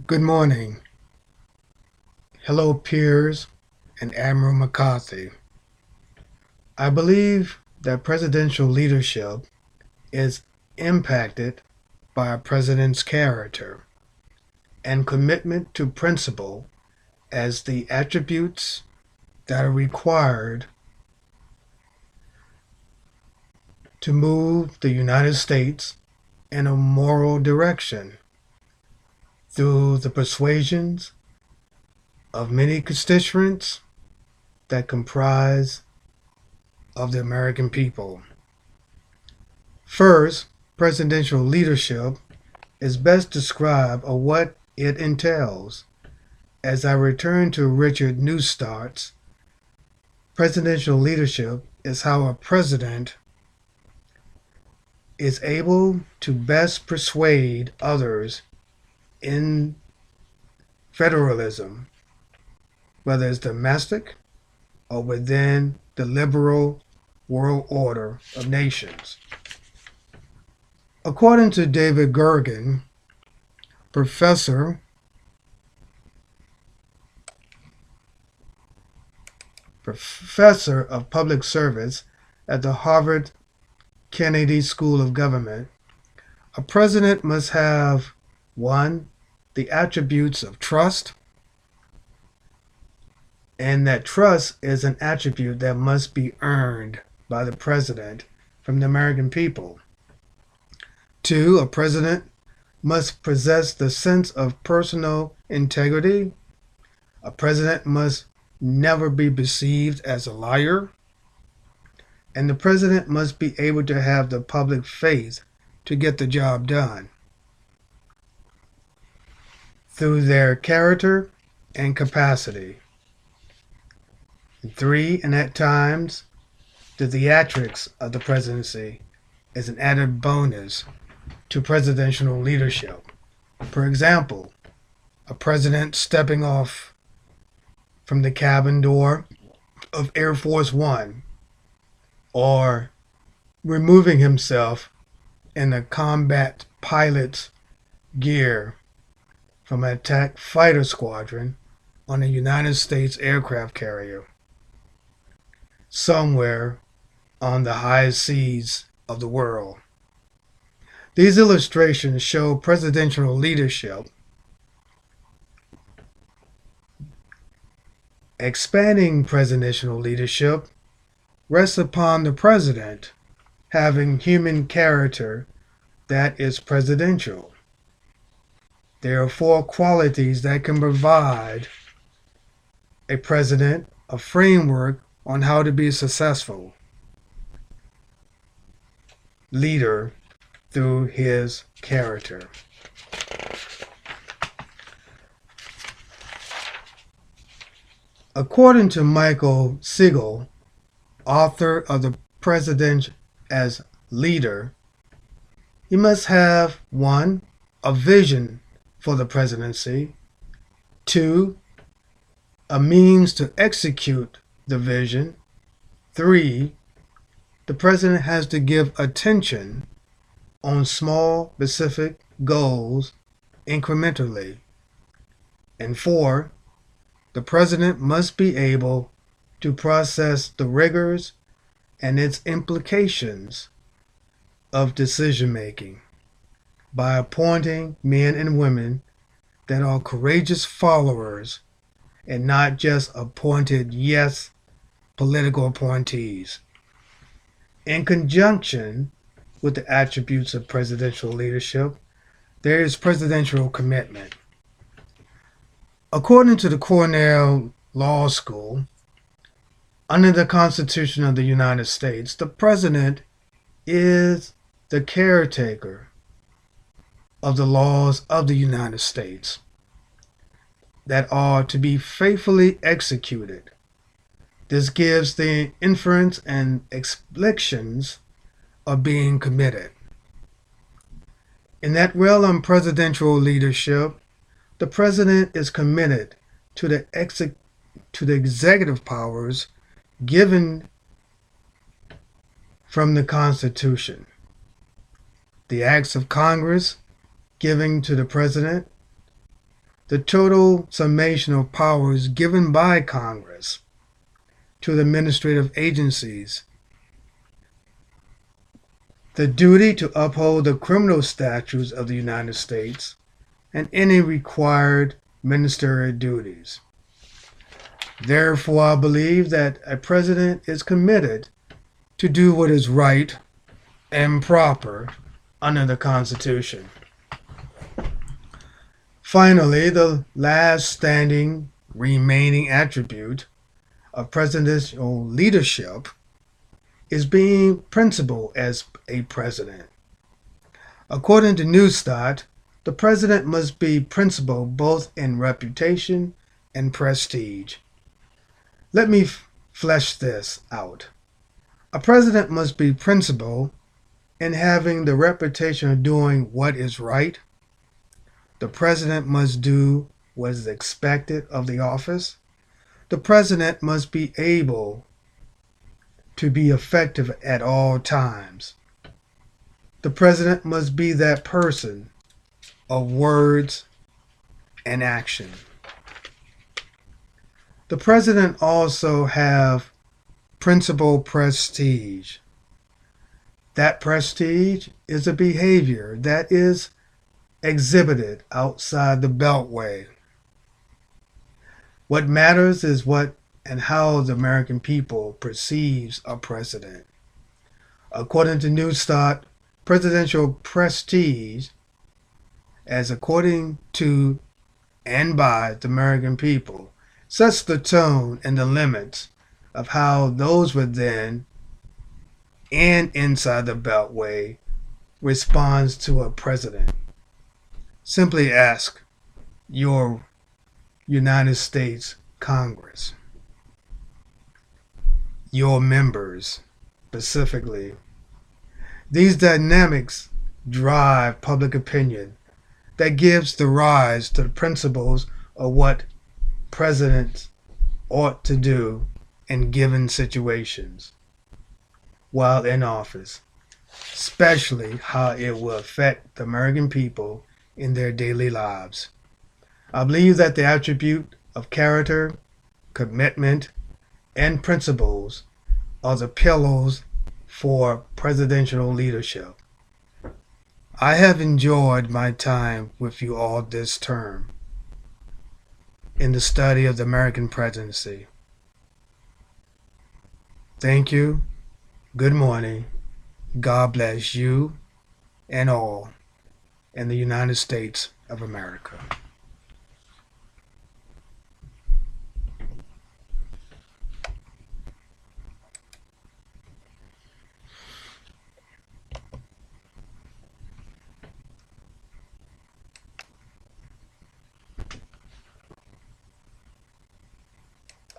Good morning. Hello, peers and Admiral McCarthy. I believe that presidential leadership is impacted by a president's character and commitment to principle as the attributes that are required to move the United States in a moral direction through the persuasions of many constituents that comprise of the American people. First, presidential leadership is best described of what it entails. As I return to Richard Neustart's, presidential leadership is how a president is able to best persuade others in federalism, whether it's domestic or within the liberal world order of nations. According to David Gergen, professor of public service at the Harvard Kennedy School of Government, a president must have 1. The attributes of trust, and that trust is an attribute that must be earned by the president from the American people. 2. A president must possess the sense of personal integrity. A president must never be perceived as a liar. And the president must be able to have the public faith to get the job done through their character and capacity. 3. And at times, the theatrics of the presidency is an added bonus to presidential leadership. For example, a president stepping off from the cabin door of Air Force One, or removing himself in a combat pilot's gear from an attack fighter squadron on a United States aircraft carrier somewhere on the high seas of the world. These illustrations show presidential leadership expanding. Presidential leadership rests upon the president having human character that is presidential. There are 4 qualities that can provide a president a framework on how to be a successful leader through his character. According to Michael Siegel, author of The President as Leader, he must have 1. A vision for the presidency, 2. A means to execute the vision, 3. The president has to give attention on small specific goals incrementally, and 4. The president must be able to process the rigors and its implications of decision making by appointing men and women that are courageous followers and not just appointed political appointees. In conjunction with the attributes of presidential leadership, there is presidential commitment. According to the Cornell Law School, under the Constitution of the United States, the president is the caretaker of the laws of the United States that are to be faithfully executed. This gives the inference and explications of being committed. In that realm of presidential leadership, the president is committed to the executive powers given from the Constitution, the acts of Congress given to the president, the total summation of powers given by Congress to the administrative agencies, the duty to uphold the criminal statutes of the United States, and any required ministerial duties. Therefore, I believe that a president is committed to do what is right and proper under the Constitution. Finally, the last standing remaining attribute of presidential leadership is being principled as a president. According to Neustadt, the president must be principled both in reputation and prestige. Let me flesh this out. A president must be principled in having the reputation of doing what is right. The president must do what is expected of the office. The president must be able to be effective at all times. The president must be that person of words and action. The president also have principal prestige. That prestige is a behavior that is exhibited outside the Beltway. What matters is what and how the American people perceives a president. According to Neustadt, presidential prestige, as according to and by the American people, sets the tone and the limits of how those within and inside the Beltway responds to a president. Simply ask your United States Congress, your members specifically. These dynamics drive public opinion that gives the rise to the principles of what presidents ought to do in given situations while in office, especially how it will affect the American people in their daily lives. I believe that the attribute of character, commitment, and principles are the pillars for presidential leadership. I have enjoyed my time with you all this term in the study of the American presidency. Thank you. Good morning. God bless you and all in the United States of America.